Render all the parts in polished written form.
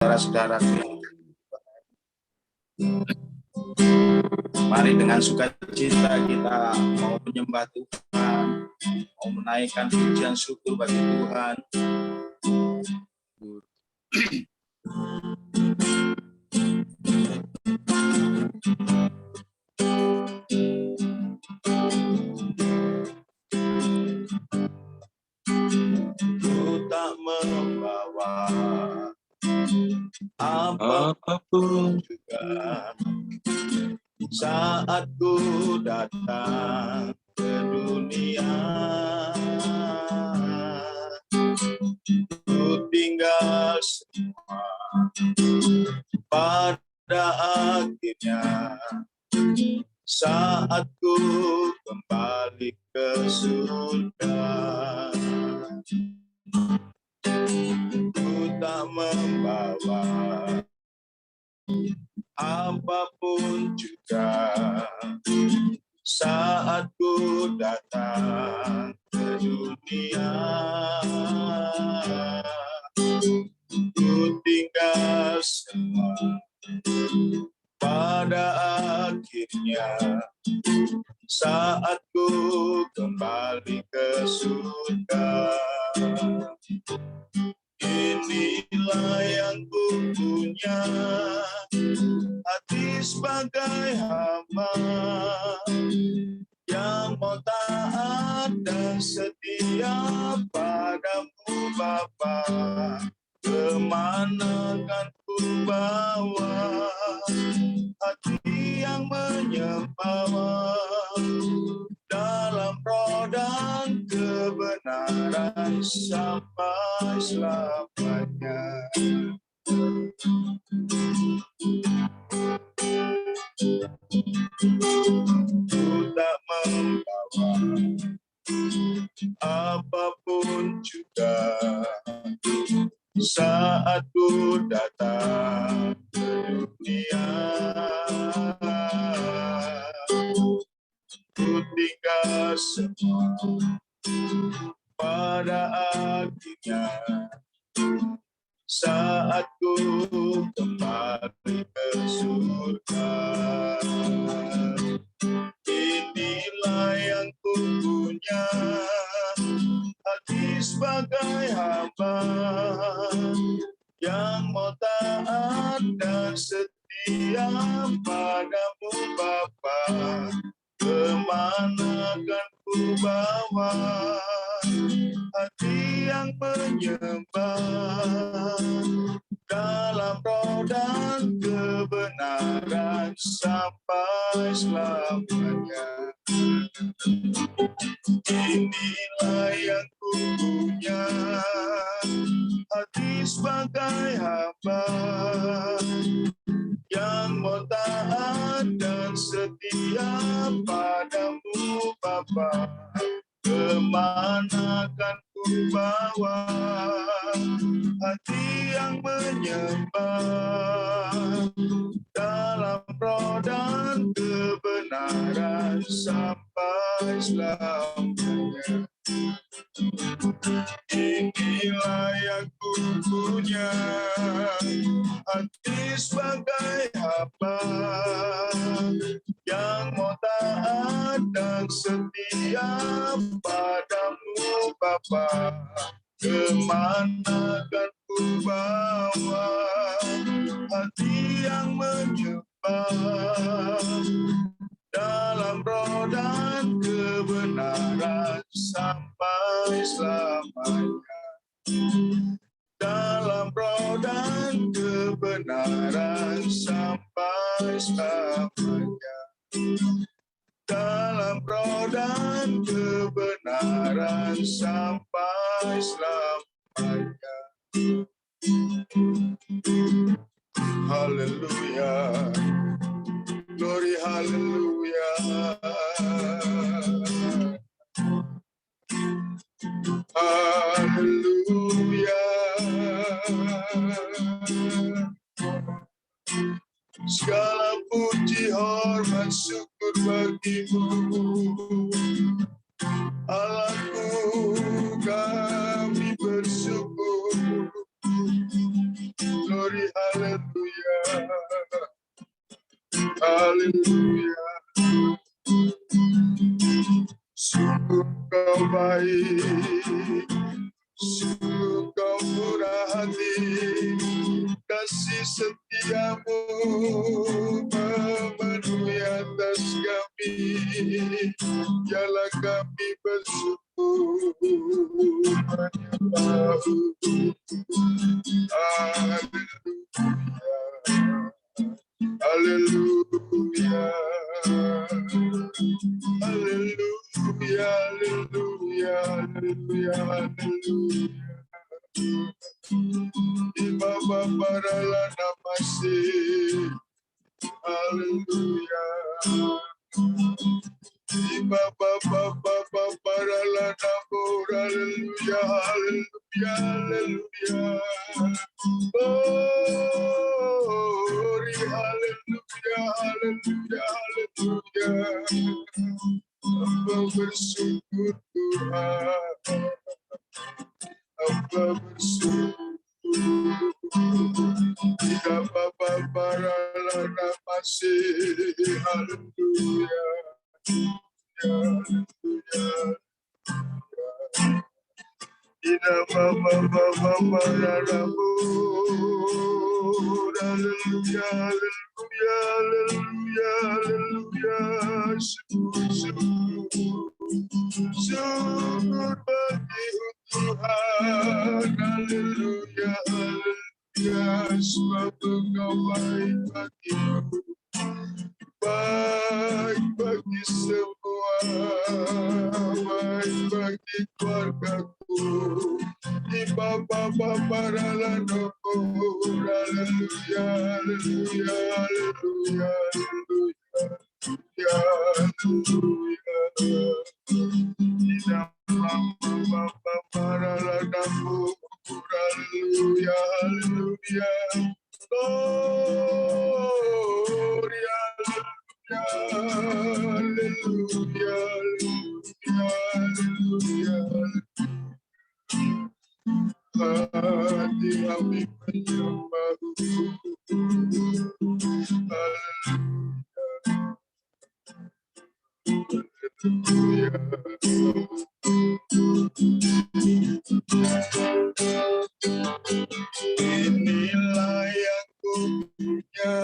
saudara-saudaraku. Mari dengan sukacita kita mau menyembah Tuhan, mau menaikkan pujian syukur bagi Tuhan. Ku tak membawa apapun juga saat ku datang ke dunia. Ku tinggal semua pada akhirnya saat ku kembali ke surga. Ku tak membawa apapun juga saat ku datang ke dunia. Ku tinggal semua pada akhirnya saat ku kembali ke surga. Inilah yang ku punya, hati sebagai hamba yang mau taat dan setia padamu Bapa. Kemana kan ku bawa hati yang menyembah dalam roh dan kebenaran sampai selamanya. Ku tak membawa apapun juga saat ku datang ke dunia. Ku tinggal semua pada akhirnya saat ku kembali ke surga. Inilah yang ku punya, hati sebagai hamba yang mau taat dan setia padamu Bapa. Kemana kan ku bawa hati yang menyembah dalam roh dan kebenaran sampai selamanya. Inilah yang ku punya, hati sebagai hamba yang mau taat dan setia padamu Bapa. Kemana kan ku bawa hati yang menyembah dalam roh dan kebenaran sampai selamanya. Inilah yang ku punya, hati sebagai hamba yang mau taat dan setia padamu Bapa. Kemana kan ku bawa hati yang menyembah dalam roh dan kebenaran sampai selamanya. Dalam roh dan kebenaran sampai selamanya. Dalam roh dan kebenaran sampai selamanya. Haleluya. Glory, haleluya. Haleluya. Segala puji, hormat, syukur bagimu, Allahku, kami bersyukur. Glory, haleluya. Sungguh kau baik, sungguh kau murah hati, kasih setiamu memenuhi atas kami, biarlah kami bersyukur menyembahmu. Haleluya, haleluya, haleluya, haleluya, haleluya. Ibaba parala namase, haleluya. Ibaba baba parala namur, haleluya, haleluya, haleluya. Glory, haleluya, haleluya, haleluya. Hamba bersyukur Tuhan, hamba bersyukur. Tidak apa-apa para lana masih, haleluya, haleluya. Tidak apa-apa para lana, haleluya, haleluya, haleluya, haleluya. Syukur bagi Tuhan, haleluya, haleluya. Sebab Engkau baik bagiku, baik bagi semua, baik bagi keluargaku. Di bapa para lanopur, haleluya, haleluya, haleluya, haleluya, haleluya. Di bapa para lanopur, haleluya, haleluya. Glory, haleluya, haleluya, haleluya. Hati kami menyembahmu, haleluya. Inilah yang ku punya,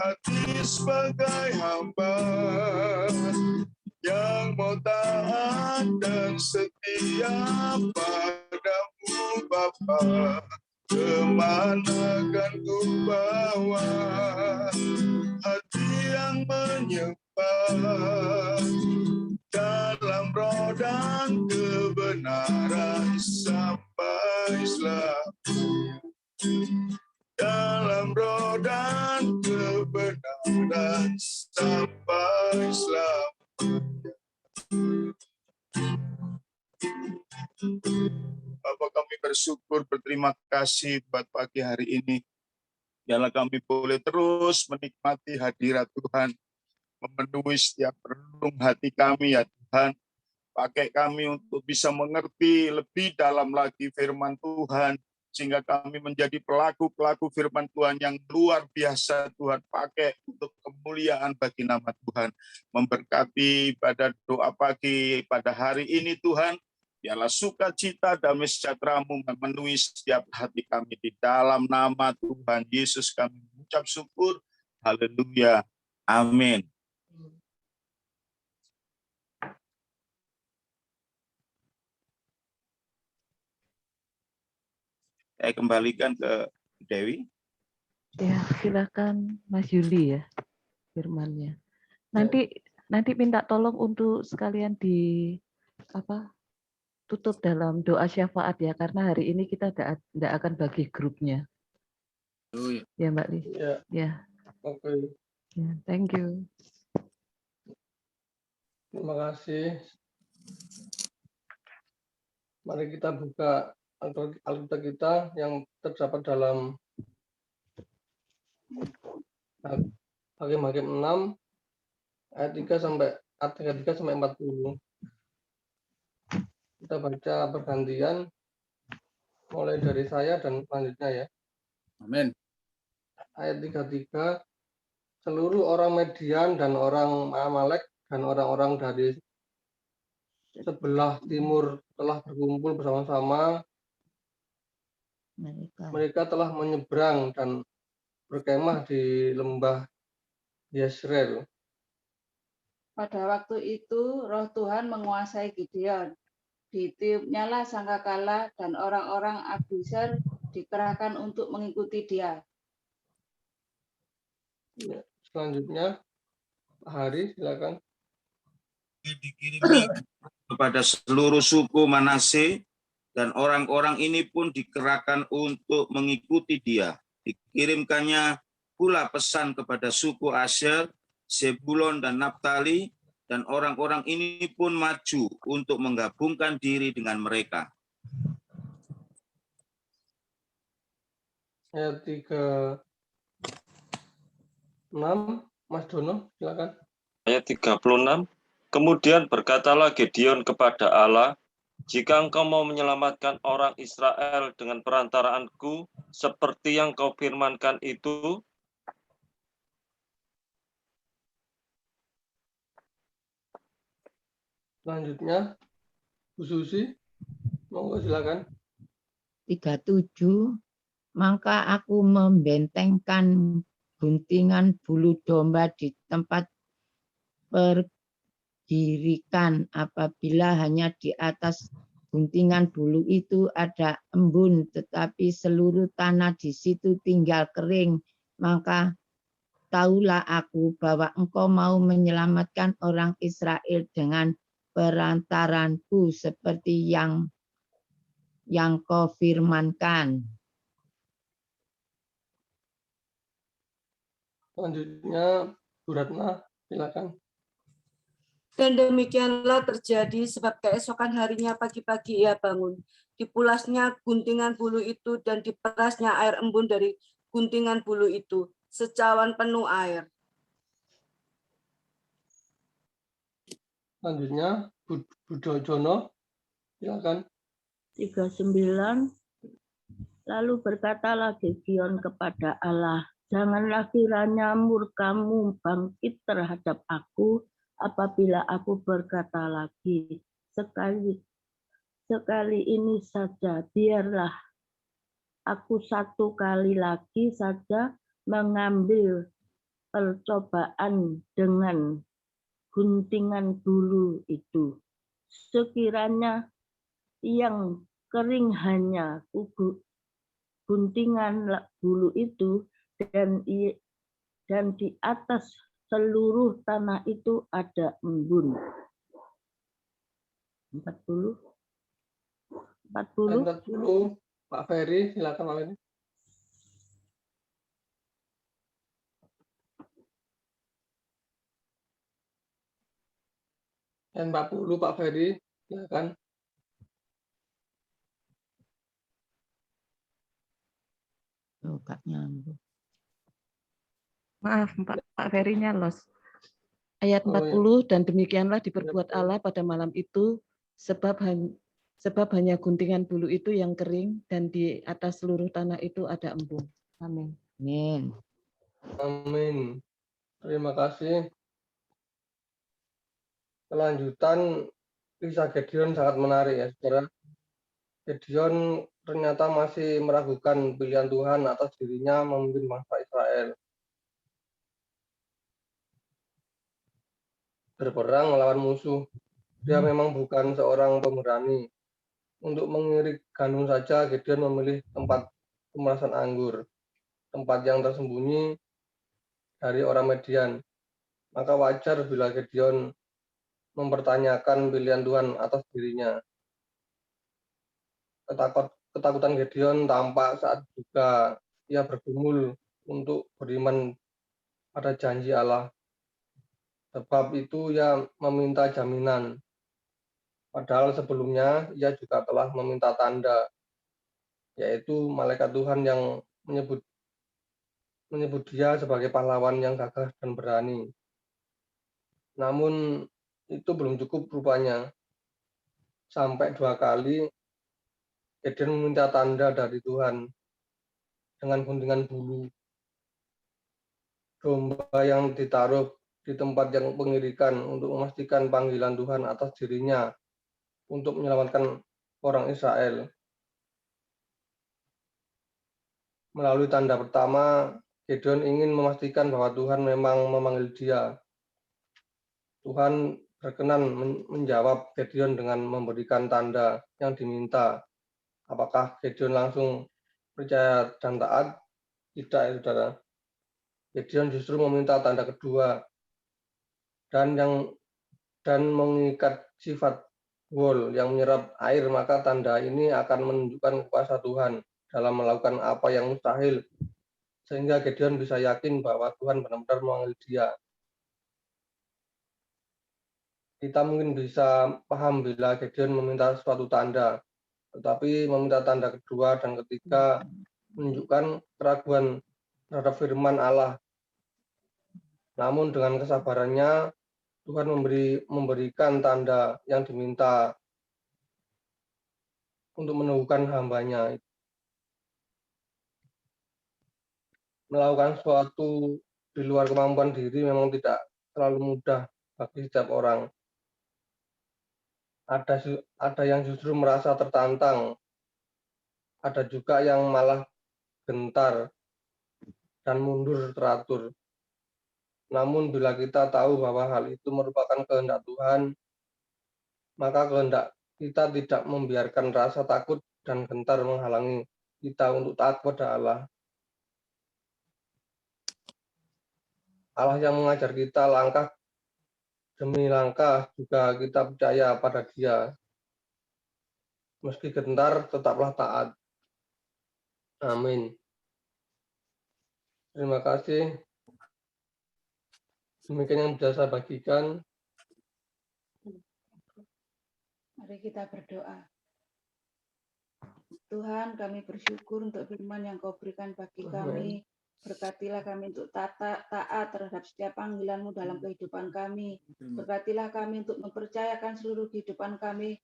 hati sebagai hamba yang mau taat dan setia padamu Bapa. Kemana kan ku bawa hati yang menyembah, dalam roh dan kebenaran sampai selamanya. Dalam roh dan kebenaran sampai selamanya. Bapak, kami bersyukur, berterima kasih buat pagi hari ini. Biarlah kami boleh terus menikmati hadirat Tuhan, memenuhi setiap relung hati kami ya Tuhan. Pakai kami untuk bisa mengerti lebih dalam lagi firman Tuhan, sehingga kami menjadi pelaku-pelaku firman Tuhan yang luar biasa. Tuhan pakai untuk kemuliaan bagi nama Tuhan. Memberkati pada doa pagi pada hari ini Tuhan. Biarlah sukacita damai sejahtera-Mu memenuhi setiap hati kami. Di dalam nama Tuhan Yesus kami mengucap syukur. Haleluya. Amin. Saya kembalikan ke Dewi. Ya, silakan Mas Yuli ya firmannya. Nanti minta tolong untuk sekalian tutup dalam doa syafaat ya, karena hari ini kita tidak akan bagi grupnya. Oh, ya. Ya Mbak Lis. Ya. Oke. Ya, thank you. Terima kasih. Mari kita buka Alkitab kita yang terdapat dalam Hakim-Hakim 6 ayat 3 sampai 40. Kita baca pergantian mulai dari saya dan selanjutnya ya. Amin. Ayat 33, seluruh orang Median dan orang Amalek dan orang-orang dari sebelah timur telah berkumpul bersama-sama. Mereka telah menyeberang dan berkemah di lembah Yesreel. Pada waktu itu roh Tuhan menguasai Gideon. Ditiupnyalah sangkakala dan orang-orang Abiezer dikerahkan untuk mengikuti dia. Ya, selanjutnya, Pak Hari, silakan. Dikirimnya kepada seluruh suku Manase, dan orang-orang ini pun dikerahkan untuk mengikuti dia. Dikirimkannya pula pesan kepada suku Asher, Zebulon, dan Naftali, dan orang-orang ini pun maju untuk menggabungkan diri dengan mereka. Ayat 36, Mas Dono, silakan. Ayat 36, kemudian berkatalah Gideon kepada Allah, jika engkau mau menyelamatkan orang Israel dengan perantaraanku, seperti yang kau firmankan itu, Selanjutnya, Bu Susi, monggo silakan. 37, maka aku membentengkan guntingan bulu domba di tempat perdirikan apabila hanya di atas guntingan bulu itu ada embun, tetapi seluruh tanah di situ tinggal kering, maka tahulah aku bahwa engkau mau menyelamatkan orang Israel dengan perantaranku seperti yang kau firmankan. Selanjutnya, Bu Ratna, silakan. Dan demikianlah terjadi, sebab keesokan harinya pagi-pagi ia bangun. Dipulasnya guntingan bulu itu dan diperasnya air embun dari guntingan bulu itu, secawan penuh air. Selanjutnya, Bu Jono, silakan. 39, lalu berkatalah Gideon kepada Allah, janganlah kiranya murkamu bangkit terhadap aku apabila aku berkata lagi, sekali ini saja, biarlah aku satu kali lagi saja mengambil percobaan dengan guntingan bulu itu. Sekiranya yang kering hanya guntingan bulu itu, dan di atas seluruh tanah itu ada embun. 40. 40, Pak Ferry, silakan Pak Ferry. Dan 40, Pak Ferry, silakan. Oh, Kak nyambung. Maaf, Pak Ferry-nya los. Ayat Oh, 40, dan demikianlah diperbuat Allah pada malam itu, sebab hanya guntingan bulu itu yang kering, dan di atas seluruh tanah itu ada embun. Amin. Amin. Amin. Terima kasih. Kelanjutan kisah Gideon sangat menarik ya, saudara. Gideon ternyata masih meragukan pilihan Tuhan atas dirinya memimpin bangsa Israel. Berperang melawan musuh. Dia memang bukan seorang pemberani. Untuk mengirik gandum saja, Gideon memilih tempat pemerasan anggur, tempat yang tersembunyi dari orang Median. Maka wajar bila Gideon mempertanyakan pilihan Tuhan atas dirinya. Ketakutan Gideon tampak saat juga ia bergumul untuk beriman pada janji Allah. Sebab itu ia meminta jaminan. Padahal sebelumnya ia juga telah meminta tanda, yaitu malaikat Tuhan yang menyebut dia sebagai pahlawan yang gagah dan berani. Namun itu belum cukup rupanya. Sampai 2 kali Gideon meminta tanda dari Tuhan dengan guntingan bulu. domba yang ditaruh di tempat yang pengirikan untuk memastikan panggilan Tuhan atas dirinya untuk menyelamatkan orang Israel. Melalui tanda pertama, Gideon ingin memastikan bahwa Tuhan memang memanggil dia. Tuhan berkenan menjawab Gideon dengan memberikan tanda yang diminta. Apakah Gideon langsung percaya dan taat? Tidak, ya saudara. Gideon justru meminta tanda kedua dan mengikat sifat wol yang menyerap air, maka tanda ini akan menunjukkan kuasa Tuhan dalam melakukan apa yang mustahil, sehingga Gideon bisa yakin bahwa Tuhan benar-benar memanggil dia. Kita mungkin bisa paham bila Gideon meminta suatu tanda, tetapi meminta tanda kedua dan ketiga menunjukkan keraguan terhadap firman Allah. Namun dengan kesabarannya, Tuhan memberikan tanda yang diminta untuk meneguhkan hambanya. Melakukan sesuatu di luar kemampuan diri memang tidak terlalu mudah bagi setiap orang. Ada yang justru merasa tertantang, ada juga yang malah gentar dan mundur teratur. Namun bila kita tahu bahwa hal itu merupakan kehendak Tuhan, maka kehendak kita tidak membiarkan rasa takut dan gentar menghalangi kita untuk taat kepada Allah. Allah yang mengajar kita langkah demi langkah, juga kita percaya pada Dia. Meski gentar, tetaplah taat. Amin. Terima kasih. Demikian yang bisa saya bagikan. Mari kita berdoa. Tuhan, kami bersyukur untuk firman yang Kau berikan bagi kami. Berkatilah kami untuk taat terhadap setiap panggilan-Mu dalam kehidupan kami. Berkatilah kami untuk mempercayakan seluruh kehidupan kami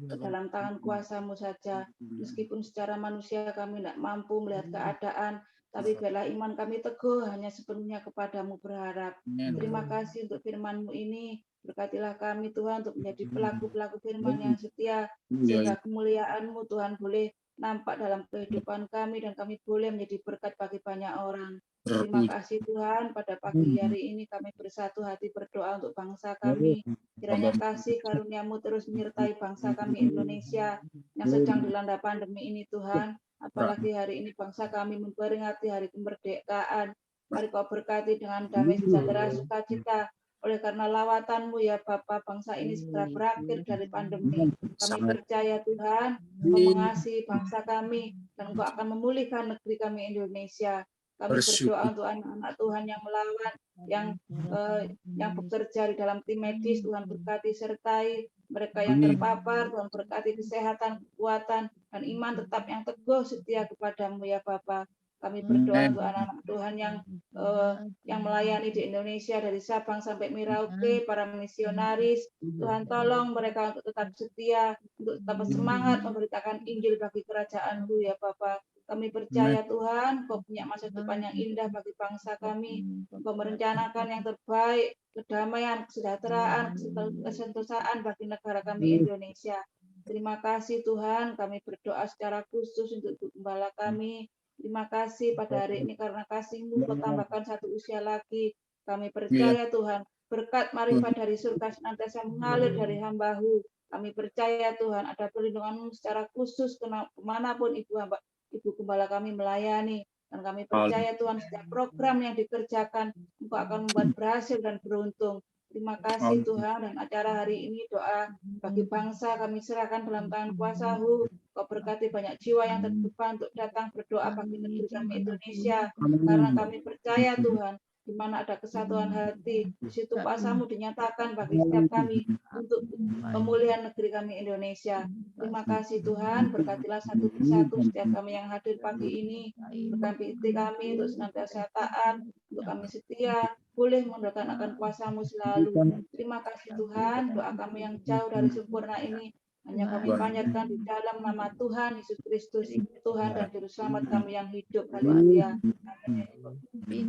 ke dalam tangan kuasa-Mu saja. Meskipun secara manusia kami tidak mampu melihat keadaan, tapi biarlah iman kami teguh hanya sepenuhnya kepadamu berharap. Terima kasih untuk firman-Mu ini. Berkatilah kami Tuhan untuk menjadi pelaku-pelaku firman yang setia, sehingga kemuliaan-Mu Tuhan boleh nampak dalam kehidupan kami dan kami boleh menjadi berkat bagi banyak orang. Terima kasih Tuhan, pada pagi hari ini kami bersatu hati berdoa untuk bangsa kami. Kiranya kasih karunia-Mu terus menyertai bangsa kami Indonesia yang sedang dilanda pandemi ini Tuhan. Apalagi hari ini bangsa kami memperingati hari kemerdekaan. Mari Kau berkati dengan damai sejahtera sukacita. Oleh karena lawatan-Mu ya Bapa, bangsa ini segera berakhir dari pandemi. Kami percaya Tuhan, Kau mengasihi bangsa kami dan Kau akan memulihkan negeri kami Indonesia. Kami berdoa untuk anak-anak Tuhan yang melawan, yang bekerja di dalam tim medis, Tuhan berkati sertai mereka yang terpapar, Tuhan berkati kesehatan, kekuatan, dan iman tetap yang teguh setia kepadamu ya Bapa. Kami berdoa untuk anak-anak Tuhan yang melayani di Indonesia dari Sabang sampai Merauke, para misionaris. Tuhan tolong mereka untuk tetap setia, untuk tetap semangat memberitakan Injil bagi kerajaan-Mu ya Bapa. Kami percaya Tuhan, Kau punya masa depan yang indah bagi bangsa kami. Kau merencanakan yang terbaik, kedamaian, kesejahteraan, kesentosaan bagi negara kami Indonesia. Terima kasih Tuhan, kami berdoa secara khusus untuk gembala kami. Terima kasih pada hari ini karena kasih-Mu Kau tambahkan satu usia lagi. Kami percaya Tuhan, berkat marifat dari surga senantiasa mengalir dari hamba-Mu. Kami percaya Tuhan ada perlindungan-Mu secara khusus kemanapun Ibu Gembala kami melayani. Dan kami percaya Tuhan setiap program yang dikerjakan Engkau akan membuat berhasil dan beruntung. Terima kasih Tuhan, dan acara hari ini doa bagi bangsa kami serahkan dalam tangan kuasa-Mu. Kau berkati banyak jiwa yang terdepan untuk datang berdoa bagi negeri kami Indonesia. Karena kami percaya Tuhan, di mana ada kesatuan hati, di situ kuasa-Mu dinyatakan bagi setiap kami untuk pemulihan negeri kami Indonesia. Terima kasih Tuhan, berkatilah satu persatu setiap kami yang hadir pagi ini. Berkati kami untuk senantiasa taat, untuk kami setia, boleh mendoakan akan kuasa-Mu selalu. Terima kasih Tuhan, doa kami yang jauh dari sempurna ini hanya kami panjatkan di dalam nama Tuhan Yesus Kristus, Tuhan dan Juru Selamat kami yang hidup. Haleluya. Amin.